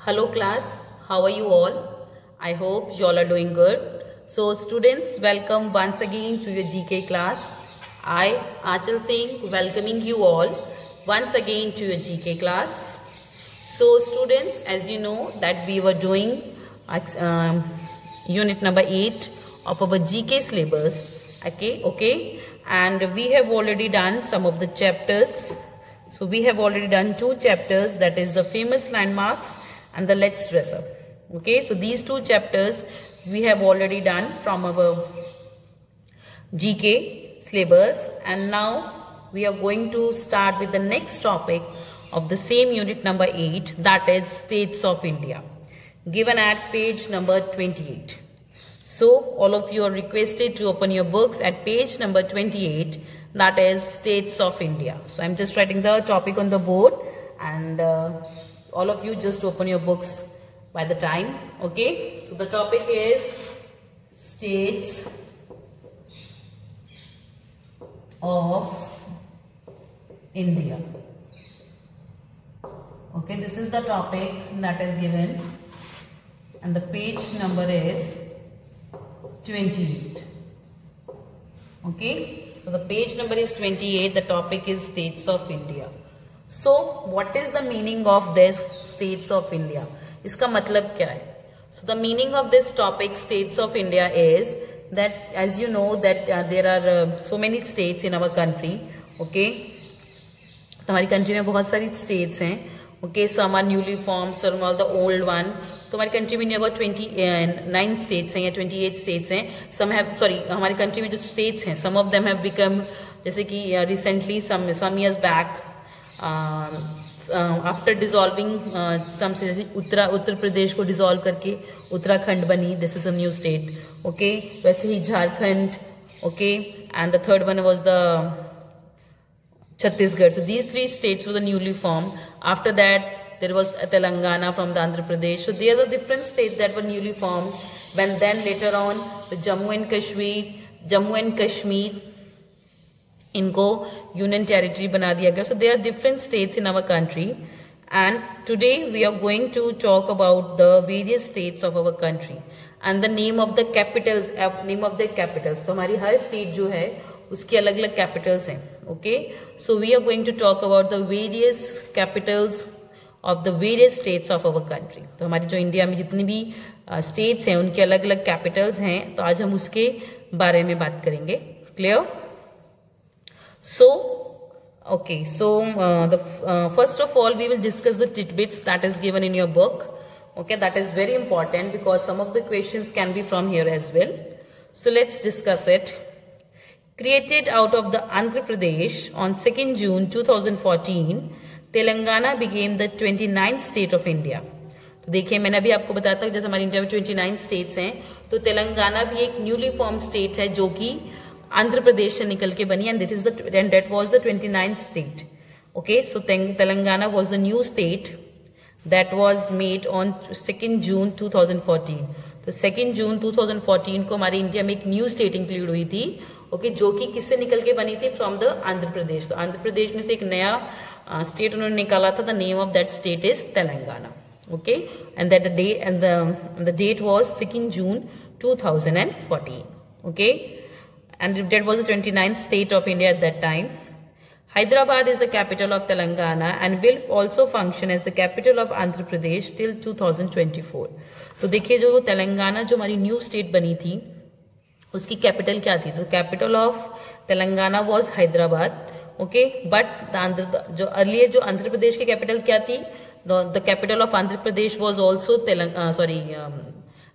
Hello class, how are you all? I hope you all are doing good. So students, welcome once again to your GK class. I, Achal Singh, welcoming you all once again to your GK class. So students, as you know that we were doing unit number 8 of our GK syllabus. Okay, and we have already done some of the chapters. So we have already done 2 chapters, that is the famous landmarks and the let's dress up. Okay, so these 2 chapters we have already done from our GK syllabus, and now we are going to start with the next topic of the same unit number 8, that is States of India, given at page number 28. So all of you are requested to open your books at page number 28, that is States of India. So I'm just writing the topic on the board, and all of you just open your books by the time. Okay, so the topic is States of India. Okay, this is the topic that is given, and the page number is 28. Okay, so the page number is 28, the topic is States of India. So what is the meaning of this States of India? इसका मतलब क्या है? So the meaning of this topic States of India is that, as you know that there are so many states in our country. Okay, तो हमारी country में बहुत सारी states हैं. Okay, some are newly formed, some are the old one. तो हमारी country में about 29 states हैं या 28 states हैं. Some have, sorry, हमारी कंट्री में जो states हैं, some of them have become, जैसे कि recently some years back, after dissolving some states, Uttar Pradesh को dissolve करके उत्तराखंड बनी, this is a new state. Okay, वैसे ही Jharkhand. Okay, and the third one was the Chhattisgarh. So these 3 states were the newly formed. After that, there was Telangana from the Andhra Pradesh. So there are the different states that were newly formed. When then later on, the Jammu and Kashmir, इनको union territory बना दिया गया. So there are different states in our country, and today we are going to talk about the various states of our country and the name of the capitals. तो हमारी हर state जो है उसकी अलग अलग capitals हैं. Okay, so we are going to talk about the various capitals of the various states of our country. तो हमारी जो इंडिया में जितनी भी states हैं उनके अलग अलग capitals हैं, तो आज हम उसके बारे में बात करेंगे. Clear? So, okay, so first of all we will discuss the tidbits that is given in your book. Okay, that is very important because some of the questions can be from here as well. So let's discuss it. Created out of the Andhra Pradesh on 2nd June 2014, Telangana became the 29th state of India. तो देखिए मैंने अभी आपको बताया था जैसे हमारी India में 29 states हैं, तो तेलंगाना भी एक न्यूली फॉर्म स्टेट है जो कि आंध्र प्रदेश से निकल के बनी, and that was the 29th state. Okay, so Telangana was the new state that was made on 2nd June 2014. तो 2nd June 2014 को हमारी इंडिया में एक न्यू स्टेट इंक्लूड हुई थी. ओके, जो कि किससे निकल के बनी थी? From the Andhra Pradesh. तो आंध्र प्रदेश में से एक नया स्टेट उन्होंने निकाला था. The name of that state is Telangana. Okay, and that the day and the date was 2nd June 2014. Okay, and that was the 29th state of India at that time. Hyderabad is the capital of Telangana and will also function as the capital of Andhra Pradesh till 2024. तो देखिए जो तेलंगाना जो हमारी new state बनी थी उसकी capital क्या थी? तो capital of Telangana was Hyderabad. Okay, but जो अर्लियर जो आंध्र प्रदेश की कैपिटल क्या थी? The capital of Andhra Pradesh was also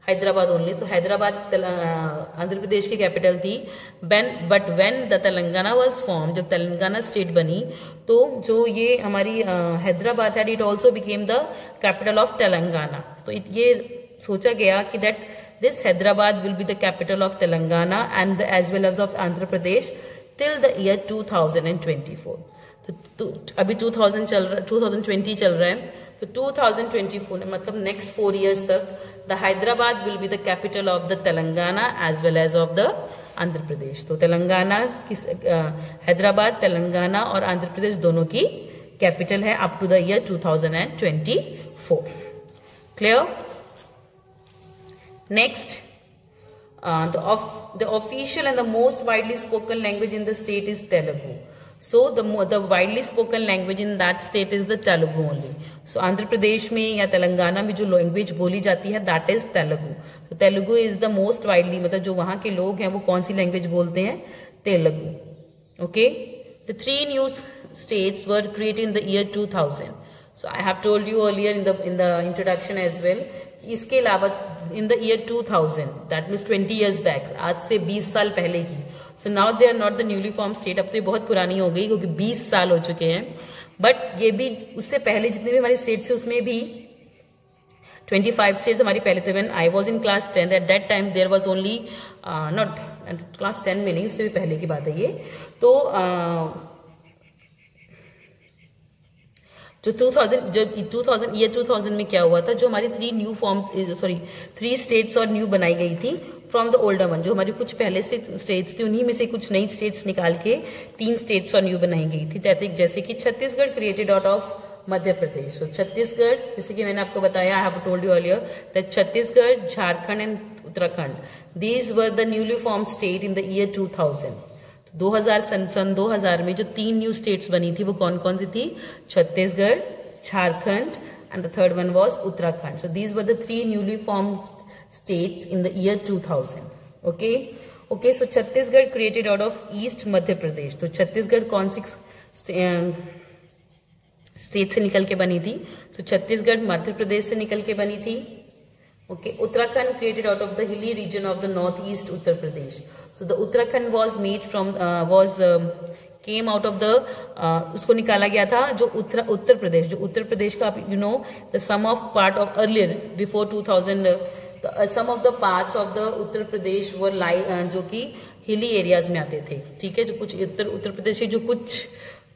Hyderabad only. तो हैदराबाद आंध्र प्रदेश की कैपिटल थी. But when the Telangana was form, जब तेलंगाना स्टेट बनी तो जो ये हमारी हैदराबाद है, it also became the capital of Telangana. तो ये सोचा गया कि that this Hyderabad will be the capital of Telangana and as well as of Andhra Pradesh till the year 2024. तो अभी 2020 चल रहा है, तो 2024 मतलब नेक्स्ट 4 years तक the Hyderabad will be the capital of the Telangana as well as of the Andhra Pradesh. तो तेलंगाना हैदराबाद, तेलंगाना और आंध्र प्रदेश दोनों की कैपिटल है up to the year 2024. Clear? Next, the official and the most widely spoken language in the state is Telugu. So the widely spoken language in that state is the Telugu only. So Andhra Pradesh में या तेलंगाना में जो language बोली जाती है that is Telugu. तो Telugu is the most widely, मतलब जो वहां के लोग हैं वो कौन सी लैंग्वेज बोलते हैं? Telugu. Okay. The 3 new states were created in the year 2000. So I have told you earlier in the introduction as well. इसके अलावा in the year 2000, that means 20 years back, आज से 20 साल पहले की. So now they are not the newly formed state. अब तो ये बहुत पुरानी हो गई क्योंकि 20 साल हो चुके हैं. बट ये भी उससे पहले जितने भी हमारे स्टेट्स है उसमें भी 25 स्टेट्स हमारी पहले थे. When I was in class 10 at that time there was only not class 10 में नहीं, उससे भी पहले की बात है ये. तो जो 2000 में क्या हुआ था, जो हमारी 3 स्टेट्स और न्यू बनाई गई थी फ्रॉम द ओल्डर वन. जो हमारी कुछ पहले से स्टेट्स थी उन्हीं में से कुछ नई स्टेट्स निकाल के 3 स्टेट्स और न्यू बनाई गई थी. जैसे कि छत्तीसगढ़ क्रिएटेड आउट ऑफ मध्य प्रदेश. तो छत्तीसगढ़, जैसे कि मैंने आपको बताया, I have told you earlier that Chhattisgarh, Jharkhand and Uttarakhand, these were the newly form state in the year 2000. 2000 में जो 3 न्यू स्टेट्स बनी थी वो कौन कौन सी थी? Chhattisgarh, Jharkhand and the third one was Uttarakhand. So these were the 3 newly form states in the year 2000. Okay, so Chhattisgarh created out of east Madhya Pradesh. तो छत्तीसगढ़ कौन सी स्टेट से निकल के बनी थी? तो छत्तीसगढ़ मध्य प्रदेश से निकल के बनी थी. Okay, Uttarakhand created out of the hilly region of the northeast Uttar Pradesh. So the Uttarakhand was made from came out of the उसको निकाला गया था जो उत्तर प्रदेश, जो उत्तर प्रदेश का you know the some of part of earlier before 2000 some of the parts of the Uttar Pradesh were जो कि hilly areas में आते थे. ठीक है, जो कुछ उत्तर प्रदेश की जो कुछ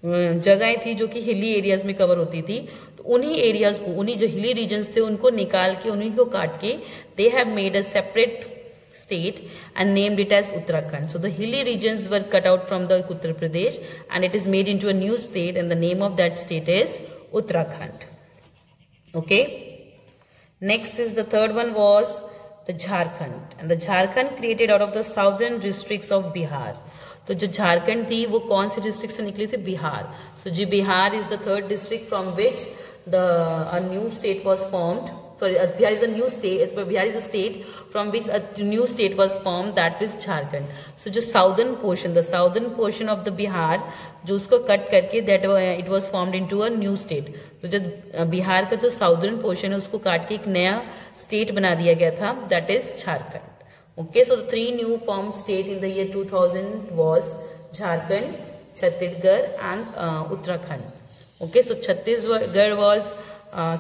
जगहें थी जो कि हिली एरियाज में कवर होती थी, तो उन्हीं एरियाज को, उन्हीं जो हिली रीजन्स थे उनको निकाल के, उन्हीं को काट के they have made a separate state and named it as Uttarakhand. So the hilly regions were cut out from the Uttar Pradesh and it is made into a new state and the name of that state is Uttarakhand. Okay. Next is the third one was the Jharkhand, and the Jharkhand created out of the southern districts of Bihar. तो जो झारखंड थी वो कौन से district से निकली थी? Bihar. So जी Bihar is the third district from which the new state was formed. Sorry, Bihar is a new state. Bihar is a state from which a new state was formed, that is Jharkhand. So जो southern portion of the Bihar, जो उसको cut करके that it was formed into a new state. तो जो बिहार का जो southern portion है उसको काट के एक नया state बना दिया गया था, that is Jharkhand. Okay, so the 3 new formed state in the year 2000 was Jharkhand, Chhattisgarh and Uttarakhand. Okay, so Chhattisgarh was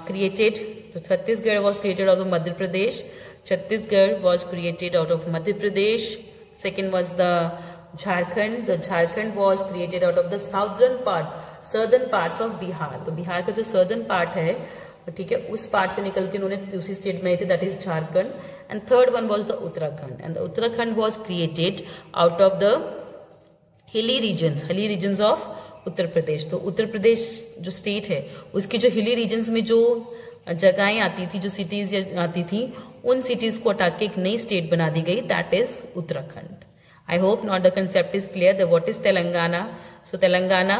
created. So Chhattisgarh was created out of Madhya Pradesh. Chhattisgarh was created out of Madhya Pradesh. Second was the Jharkhand. The Jharkhand was created out of the southern parts of Bihar. तो बिहार का जो southern part है, ठीक है, उस part से निकल के उन्होंने दूसरी स्टेट में थे, that is Jharkhand. And third one was the Uttarakhand. And the Uttarakhand was created out of the hilly regions of Uttar Pradesh. तो उत्तर प्रदेश जो स्टेट है उसकी जो हिली रीजन्स में जो जगहें आती थी, जो सिटीज आती थी, उन सिटीज को हटा के एक नई स्टेट बना दी गई, that is Uttarakhand. I hope not the concept is clear. The what is Telangana? So Telangana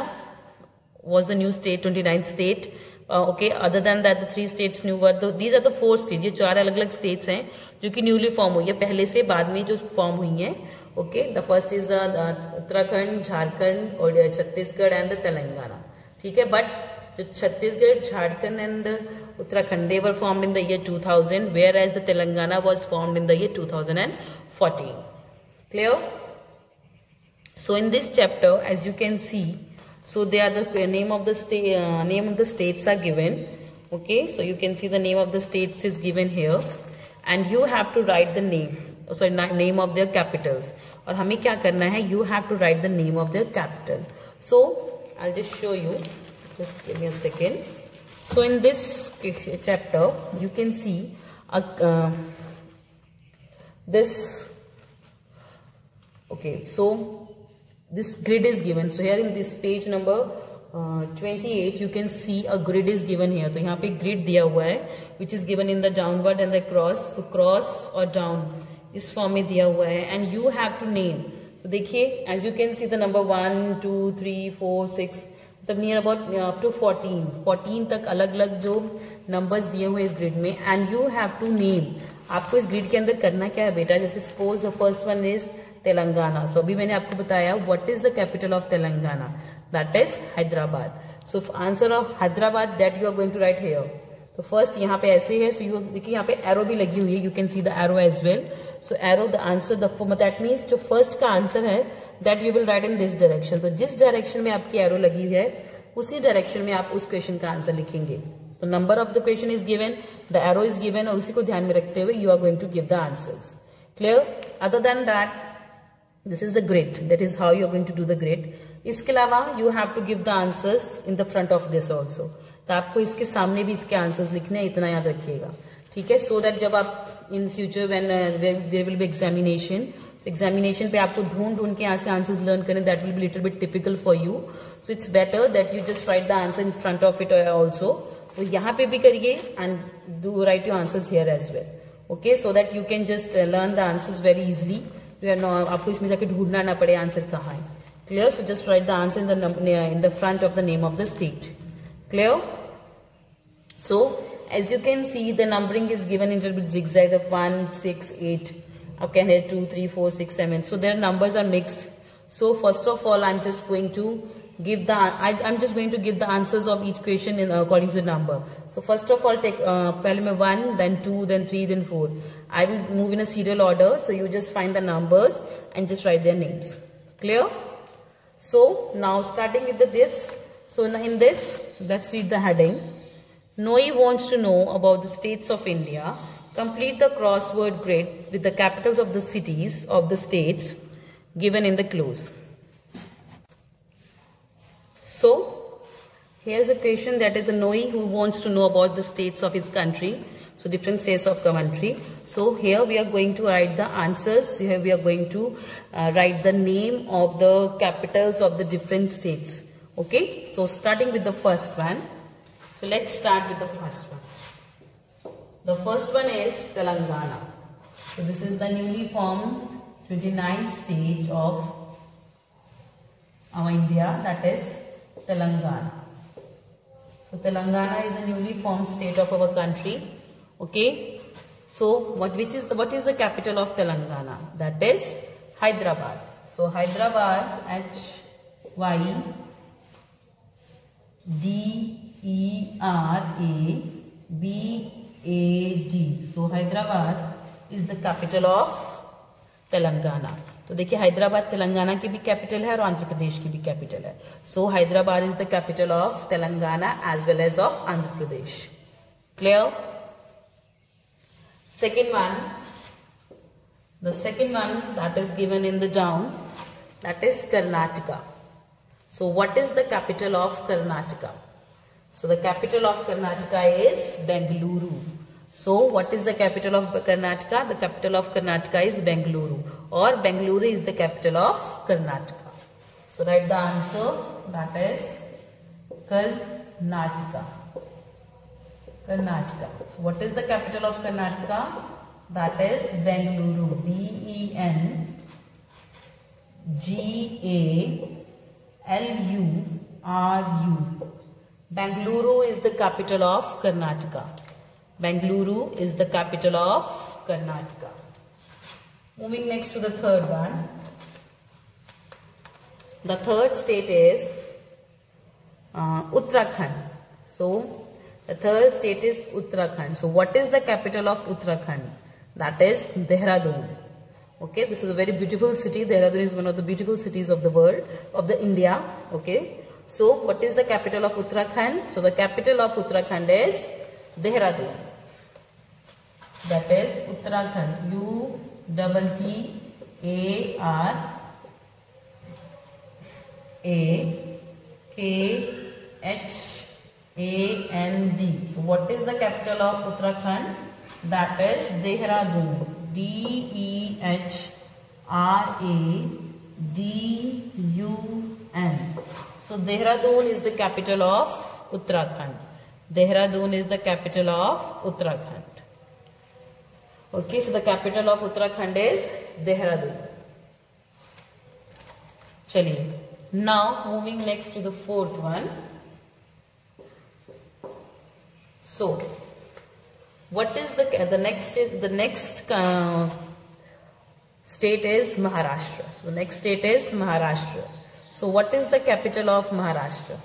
was the new state, 29th state. Okay, other than that the 3 states new were, these are the 4 state. ये 4 अलग अलग states हैं जो कि newly form हुई है, पहले से बाद में जो फॉर्म हुई हैं. Okay, the first is Uttarakhand, Jharkhand और छत्तीसगढ़ and the Telangana. ठीक है, but जो Chhattisgarh, Jharkhand and Uttarakhand, they were formed in the year 2000, whereas the Telangana was formed in the year 2014. Clear? So in this chapter, as you can see, so they are the name of the states are given. Okay, so you can see the name of the states is given here, and you have to write the name of their capitals. और हमें क्या करना है? You have to write the name of their capital. So I'll just show you. Just give me a second. So in this chapter, you can see this. Okay, so this grid is given. So here in this page number 28 you can see a grid is given here. तो यहाँ पे grid दिया हुआ है which is given in the downward and the cross. तो cross और down इस form में दिया हुआ है and you have to name. तो देखिए as you can see the number 1 2 3 4 6 तब नियर अबाउट अप टू 14 तक अलग अलग जो नंबर्स दिए हुए इस ग्रिड में and you have to name. आपको इस ग्रिड के अंदर करना क्या है बेटा, जैसे suppose the first one is Telangana. So अभी मैंने आपको बताया what is the capital of Telangana, that is Hyderabad. So answer of Hyderabad that you are going to write here. तो फर्स्ट यहाँ पे ऐसे है. सो यू देखिए यहाँ पे एरो भी लगी हुई है, you can see the arrow as well. So arrow the answer that means जो फर्स्ट का आंसर है that you will write in this direction. तो जिस डायरेक्शन में आपकी एरो लगी हुई है उसी डायरेक्शन में आप उस क्वेश्चन का आंसर लिखेंगे. तो number of the question is given, the arrow is given और उसी को ध्यान में रखते हुए you are going to give the answers. Clear? Other than that this is the grid, that is how you are going to do the grid. इसके अलावा you have to give the answers in the front of this also. तो आपको इसके सामने भी इसके answers लिखने हैं, इतना याद रखिएगा. ठीक है, सो दैट जब आप in future when there will be examination पे आपको ढूंढ के यहाँ से आंसर्स लर्न करें, that will be little bit typical for you. So it's better that you just write the answer in front of it also. तो यहाँ पे भी करिए and do write your answers here as well. Okay, so that you can just learn the answers very easily. आपको इसमें जाके ढूंढना ना पड़े आंसर कहाँ है. Clear? So just write the answer in the front of the name of the state. Clear? So as you can see the numbering is given in a little bit zigzag of 1 6 8 up can have 2 3 4 6 7. So their numbers are mixed. So first of all I'm just going to give the answers of each question in according to the number. So first of all take pehle mein 1 then 2 then 3 then 4. I will move in a serial order, so you just find the numbers and just write their names. Clear? So now starting with this. So in this, let's read the heading. Noi wants to know about the states of India. Complete the crossword grid with the capitals of the cities of the states given in the clues. So here's a question that is a Noi who wants to know about the states of his country. So different states of country. So here we are going to write the answers. Here we are going to write the name of the capitals of the different states. Okay, so starting with the first one. So let's start with the first one. The first one is Telangana. So this is the newly formed 29th state of our India, that is Telangana. So Telangana is a newly formed state of our country. Okay, so what is the capital of Telangana? That is Hyderabad. So Hyderabad, Hyderabad. So Hyderabad is the capital of Telangana. तो देखिए हैदराबाद तेलंगाना की भी capital है और आंध्र प्रदेश की भी capital है. So Hyderabad is the capital of Telangana as well as of Andhra Pradesh. Clear? the second one that is given in the down, that is Karnataka. So what is the capital of Karnataka? So the capital of Karnataka is Bengaluru. So what is the capital of Karnataka? The capital of Karnataka is Bengaluru, or Bengaluru is the capital of Karnataka. So write the answer, that is Karnataka. Karnataka. So what is the capital of Karnataka? That is Bengaluru. B-E-N-G-A-L-U-R-U. Bengaluru is the capital of Karnataka. Bengaluru is the capital of Karnataka. Moving next to the third one. The third state is Uttarakhand. So the third state is Uttarakhand. So what is the capital of Uttarakhand? That is Dehradun. Okay, this is a very beautiful city. Dehradun is one of the beautiful cities of the world, of the India. Okay, so what is the capital of Uttarakhand? So the capital of Uttarakhand is Dehradun. That is Uttarakhand. U-T-T-A-R-A-K-H-A-N-D. So what is the capital of Uttarakhand? That is Dehradun. D-E-H-R-A-D-U-N. So So Dehradun is the capital of Uttarakhand. Dehradun is the capital of Uttarakhand. Okay, so the capital of Uttarakhand is Dehradun. Chaliye. Now moving next to the fourth one. So what is the next state is Maharashtra. So the next state is Maharashtra. So what is the capital of Maharashtra?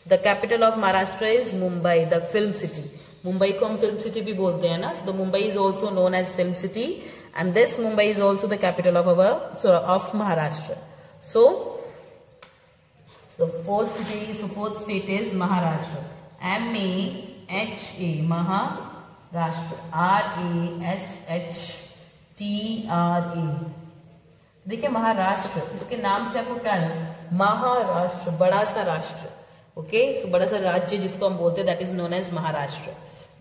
The capital of Maharashtra is Mumbai, the film city. Mumbai को हम film city भी बोलते हैं ना. So the Mumbai is also known as film city, and this Mumbai is also the capital of Maharashtra. So the fourth state is Maharashtra. M-A-H-A, Maharashtra. R-A-S-H-T-R-A. देखिए महाराष्ट्र, इसके नाम से आपको क्या है? महाराष्ट्र, बड़ा सा राष्ट्र. ओके, सो बड़ा सा राज्य जिसको हम बोलते हैं, that is known as Maharashtra.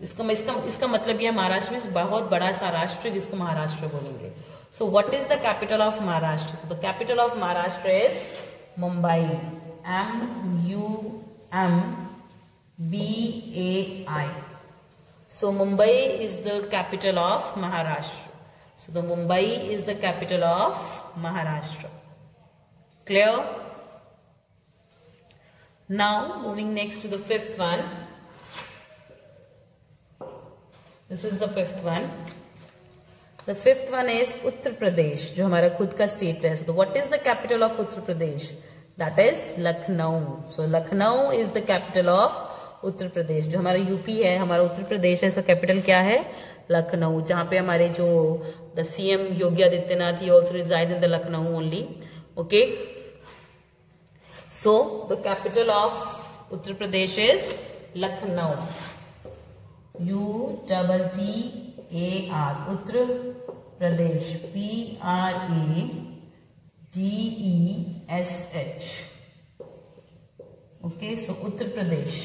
इसका मतलब यह महाराष्ट्र में बहुत बड़ा सा राष्ट्र जिसको महाराष्ट्र बोलेंगे. So what is the capital of Maharashtra? So the capital of Maharashtra is Mumbai. M-U-M-B-A-I. So Mumbai is the capital of Maharashtra. So the Mumbai is the capital of Maharashtra. Clear? Now moving next to the fifth one. This is the fifth one. The fifth one is Uttar Pradesh, जो हमारा खुद का state है. So what is the capital of Uttar Pradesh? That is Lucknow. So Lucknow is the capital of Uttar Pradesh. जो हमारा UP है, हमारा उत्तर प्रदेश है, इसका कैपिटल क्या है? लखनऊ. जहां पे हमारे जो the CM Yogi Adityanath, he also resides in the Lucknow only. Okay, so the capital of Uttar Pradesh is Lucknow. U-T-T-A-R, Uttar Pradesh. P-R-A-D-E-S-H. Okay, so Uttar Pradesh.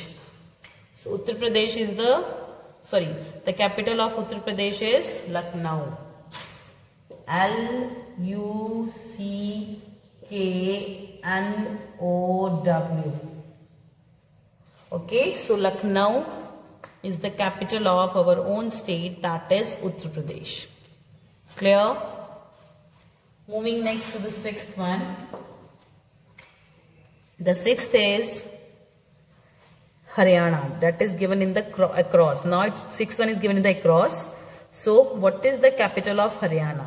So Uttar Pradesh is the capital of Uttar Pradesh is Lucknow. L-U-C-K-N-O-W. Okay, so Lucknow is the capital of our own state, that is Uttar Pradesh. Clear? Moving next to the sixth one. The sixth is Haryana. That is given in the across. Now its sixth one is given in the across. So what is the capital of Haryana?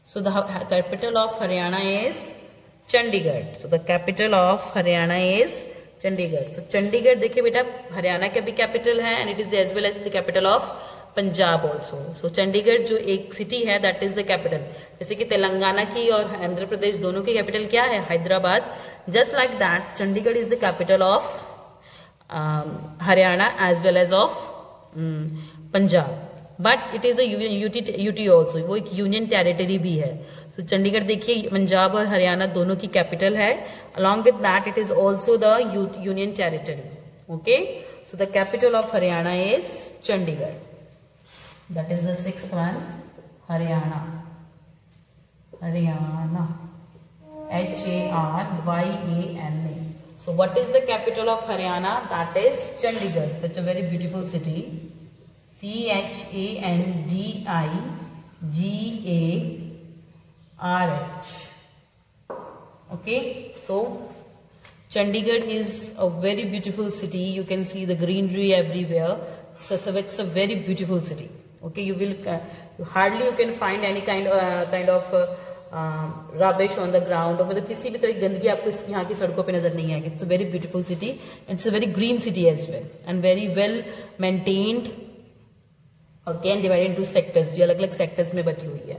So the capital of Haryana is Chandigarh. So the capital of Haryana is Chandigarh. So Chandigarh देखिए बेटा, हरियाणा का भी capital है, and it is as well as the capital of Punjab also. So Chandigarh जो एक city है, that is the capital. जैसे कि तेलंगाना की और आंध्र प्रदेश दोनों की कैपिटल क्या है? Hyderabad. Just like that, Chandigarh is the capital of Haryana as well as of Punjab. But it is a UT also. वो एक यूनियन टेरिटरी भी है. So चंडीगढ़ देखिए पंजाब और हरियाणा दोनों की कैपिटल है. Along with that, it is also the union territory. Okay. So the capital of Haryana is Chandigarh. That is the sixth one. Haryana. Haryana. H-A-R-Y-A-N-A. So what is the capital of Haryana? That is Chandigarh. That's a very beautiful city. C-H-A-N-D-I-G-A-R-H. Okay. So Chandigarh is a very beautiful city. You can see the greenery everywhere. So it's a very beautiful city. Okay, you can find any kind of rubbish on the ground, और मतलब किसी भी तरह की गंदगी आपको यहाँ की सड़कों पे नजर नहीं आएगी. It's a very beautiful city. It's a very green city as well, and very well maintained. Again divided into sectors, जो अलग अलग sectors में बटी हुई है.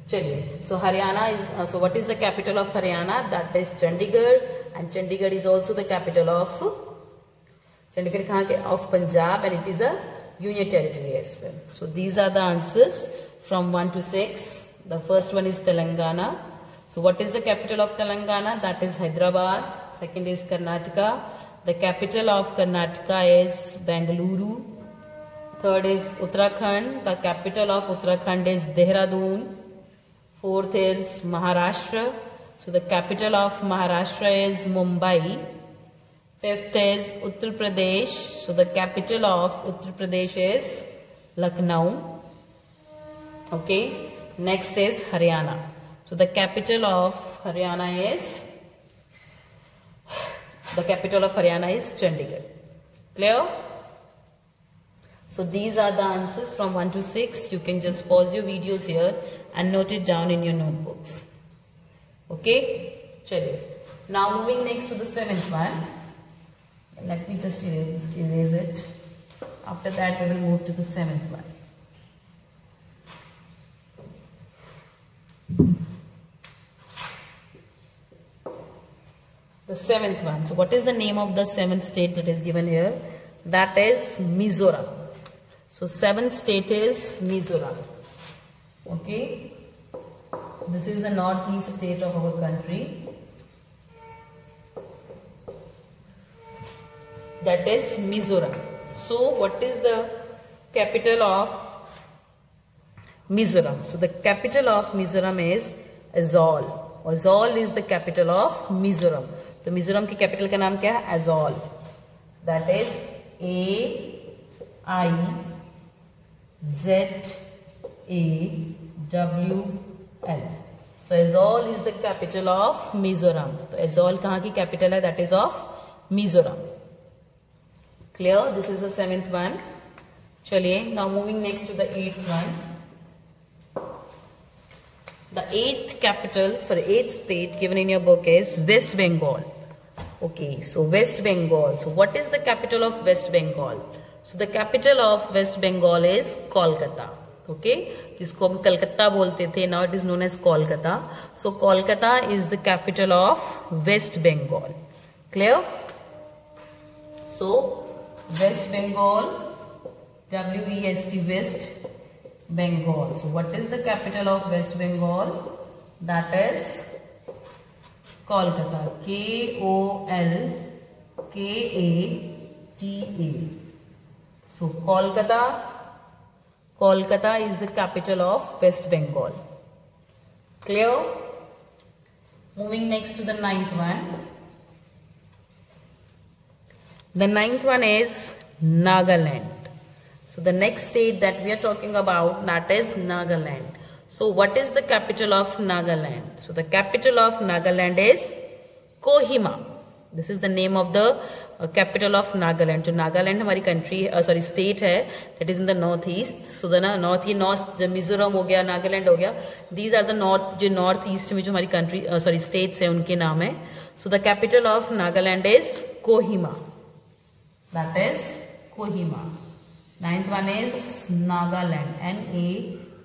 चलिए, so Haryana is so what is the capital of Haryana? That is Chandigarh, and Chandigarh is also the capital of Chandigarh कहाँ के? Of Punjab, and it is a union territory as well. So these are the answers from 1 to 6. The first one is Telangana. So what is the capital of Telangana? That is Hyderabad. Second is Karnataka. The capital of Karnataka is Bengaluru. Third is Uttarakhand. The capital of Uttarakhand is Dehradun. Fourth is Maharashtra. So the capital of Maharashtra is Mumbai. Fifth is Uttar Pradesh. So the capital of Uttar Pradesh is Lucknow. Okay. Next is Haryana. So the capital of Haryana is Chandigarh. Clear? So these are the answers from 1 to 6. You can just pause your videos here and note it down in your notebooks. Okay? Chaliye. Now moving next to the 7th one. Let me just erase it. After that we will move to the 7th one. The 7th one. So what is the name of the 7th state that is given here? That is Mizoram. So 7th state is Mizoram. Okay. This is the northeast state of our country. That is Mizoram. So what is the capital of Mizoram? So the capital of Mizoram is Aizawl. Aizawl is the capital of Mizoram. तो मिजोरम की capital का नाम क्या है? Aizawl. That is AIZAWL. So Aizawl is the capital of Mizoram. तो Aizawl कहाँ की capital है? That is of Mizoram. Clear? This is the 7th one. चलिए, now moving next to the 8th one. The 8th state given in your book is West Bengal. Okay, so West Bengal. So what is the capital of West Bengal? So the capital of West Bengal is Kolkata. Okay, जिसको हम कलकत्ता बोलते थे, now it is known as Kolkata. So Kolkata is the capital of West Bengal. Clear? So West Bengal, W-E-S-T, West Bengal. So what is the capital of West Bengal? That is Kolkata. Kolkata. So Kolkata is the capital of West Bengal. Clear? Moving next to the 9th one. The 9th one is Nagaland. So the next state that we are talking about, that is Nagaland. So what is the capital of Nagaland? So the capital of Nagaland is Kohima. This is the name of the capital of Nagaland. So Nagaland हमारी state है, that is in the northeast. So the north Mizoram हो गया, Nagaland हो गया. These are the northeast में जो हमारी states है उनके नाम है. So the capital of Nagaland is Kohima. That is Kohima. 9th one is Nagaland.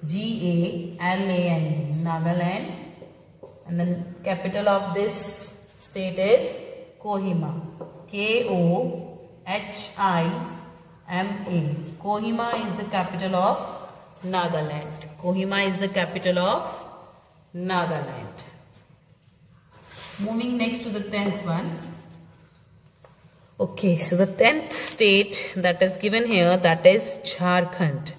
Nagaland. Nagaland. And the capital of this state is Kohima. Kohima. Kohima is the capital of Nagaland. Kohima is the capital of Nagaland. Moving next to the 10th one. Okay, so the 10th state that is given here, that is Jharkhand.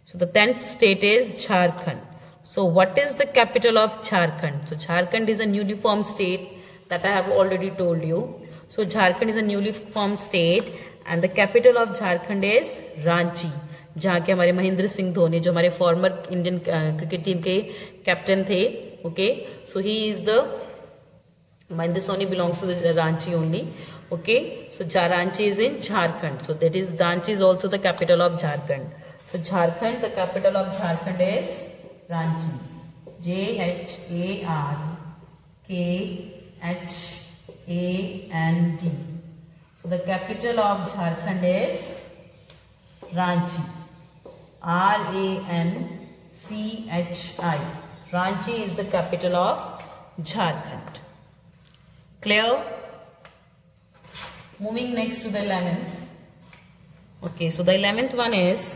So the 10th state is Jharkhand. So what is the capital of Jharkhand? So Jharkhand is a newly formed state that I have already told you. So Jharkhand is a newly formed state and the capital of Jharkhand is Ranchi. जहाँ के हमारे महेंद्र सिंह धोनी जो हमारे former Indian cricket team के captain थे. Okay, so he is the Mahendra Soni belongs to the Ranchi only. Okay, so Ranchi is in Jharkhand. So that is Ranchi is also the capital of Jharkhand. So Jharkhand, the capital of Jharkhand is Ranchi. Jharkhand. So the capital of Jharkhand is Ranchi. Ranchi. Ranchi is the capital of Jharkhand. Clear? Moving next to the 11th. Okay, so the 11th one is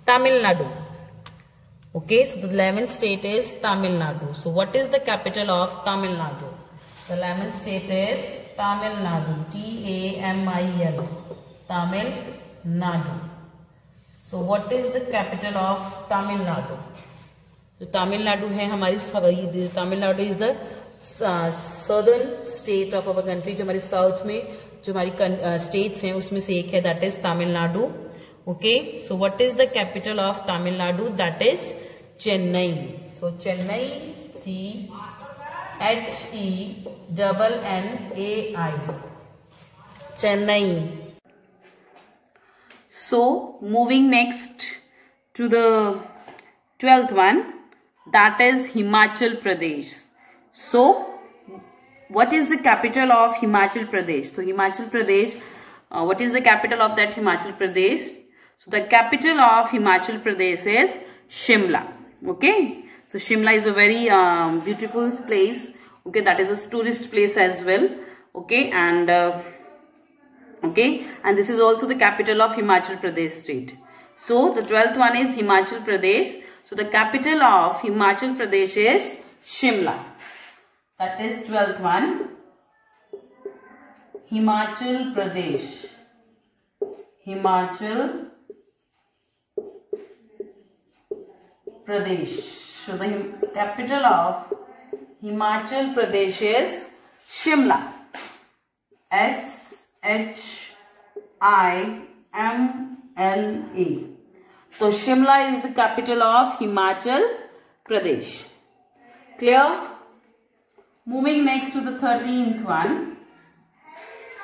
Tamil Nadu. Okay, so the 11th state is Tamil Nadu. So what is the capital of Tamil Nadu? The 11th state is Tamil Nadu. Tamil. Tamil Nadu. So what is the capital of Tamil Nadu? So Tamil Nadu है हमारी Tamil Nadu is the southern state of our country जो हमारे south में जो हमारी states हैं उसमें से एक है, that is Tamil Nadu. Okay, so what is the capital of Tamil Nadu? That is Chennai. So Chennai, CHENNAI, Chennai. So moving next to the 12th one, that is Himachal Pradesh. So what is the capital of Himachal Pradesh? So Himachal Pradesh, what is the capital of that Himachal Pradesh? So the capital of Himachal Pradesh is Shimla. Okay, so Shimla is a very beautiful place. Okay, that is a tourist place as well. Okay, and this is also the capital of Himachal Pradesh state. So the 12th one is Himachal Pradesh. So the capital of Himachal Pradesh is Shimla. That is 12th one, Himachal Pradesh. Himachal Pradesh. So the capital of Himachal Pradesh is Shimla. SHIMLA. So Shimla is the capital of Himachal Pradesh. Clear? Moving next to the 13th one.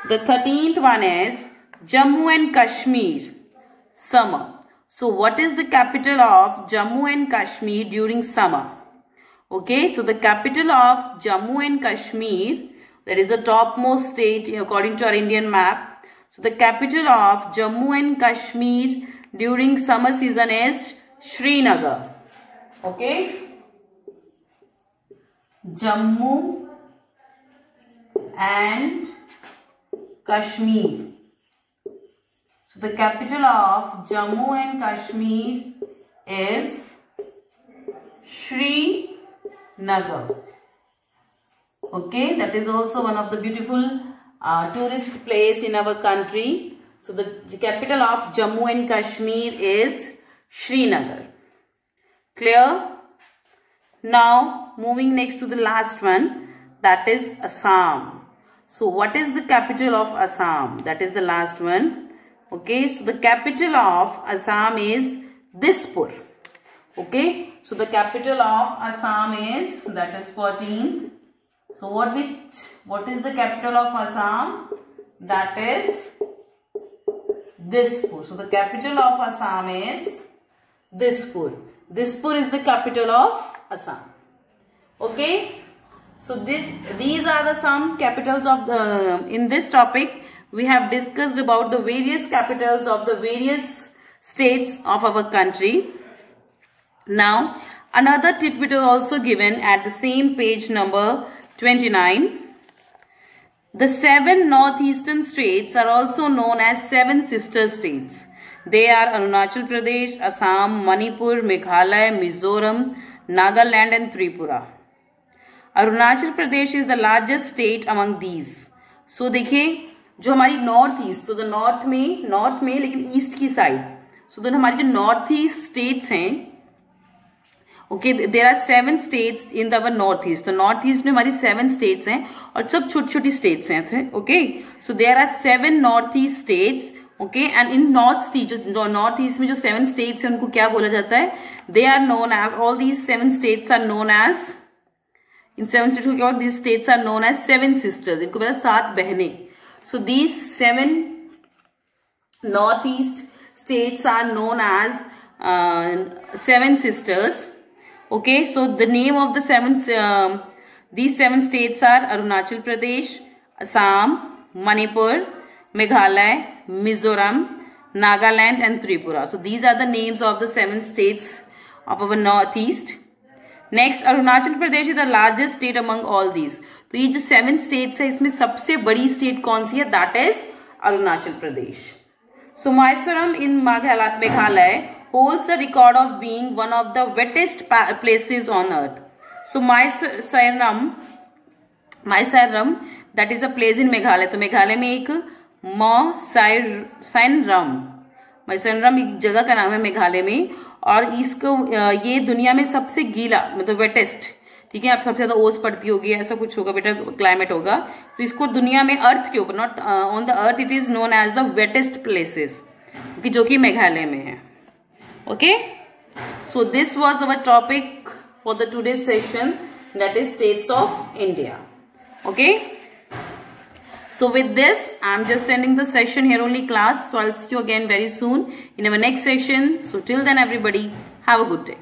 The 13th one is Jammu and Kashmir, summer. So what is the capital of Jammu and Kashmir during summer? Okay, so the capital of Jammu and Kashmir, that is the topmost state according to our Indian map. So the capital of Jammu and Kashmir during summer season is Srinagar. Okay, Jammu and Kashmir. So the capital of Jammu and Kashmir is Srinagar. Okay, that is also one of the beautiful tourist place in our country. So the capital of Jammu and Kashmir is Srinagar. Clear? Now moving next to the last one, that is Assam. So what is the capital of Assam? That is the last one. Okay, so the capital of Assam is Dispur. Okay, so the capital of Assam is, that is 14th. So what is the capital of Assam? That is Dispur. So the capital of Assam is Dispur. Dispur is the capital of Assam. Okay, so these are the some capitals of the, in this topic we have discussed about the various capitals of the various states of our country. Now another tidbit is also given at the same page number 29. The 7 northeastern states are also known as 7 sister states. They are Arunachal Pradesh, Assam, Manipur, Meghalaya, Mizoram, Nagaland and Tripura. Arunachal Pradesh is the largest state among these. So देखिए जो हमारी north east, तो the north में लेकिन east की side, so तो हमारी जो नॉर्थ ईस्ट स्टेट्स हैं, okay, there are 7 states in the north east. तो नॉर्थ ईस्ट में हमारी 7 स्टेट्स हैं और सब छोटी छोटी स्टेट्स हैं. Okay, so there are 7 north east states. Okay, and in north east, जो नॉर्थ ईस्ट में जो 7 स्टेट्स हैं उनको क्या बोला जाता है? They are known as, all these 7 states are known as, इन 7 स्टेट्स को क्या होता है? These states are known as 7 sisters. इनको पता 7 बहनें. So these 7 northeast states are known as 7 sisters. Okay, so the name of the these 7 states are Arunachal Pradesh, Assam, Manipur, Meghalaya, Mizoram, Nagaland and Tripura. So these are the names of the 7 states of our northeast. Next, Arunachal Pradesh is the largest state among all these. तो ये जो 7 states है इसमें सबसे बड़ी state कौन सी है? That is Arunachal Pradesh. So Mawsynram in Meghalaya holds the record of being one of the wettest places on earth. So Mawsynram that is a place in Meghalaya. तो मेघालय में एक माइसोरम एक जगह का नाम है मेघालय में, और इसको ये दुनिया में सबसे गीला मतलब वेटेस्ट ठीक है, आप सबसे ज्यादा ओस पड़ती होगी, ऐसा कुछ होगा बेटा, क्लाइमेट होगा। तो इसको दुनिया में अर्थ के ऊपर, not on the earth, it is known as the wettest places, जो कि मेघालय में है। Okay, so this was our topic for the today's session, that is states of India. Okay, so with this I'm just ending the session here only, class. So I'll see you again very soon in our next session. So till then everybody have a good day.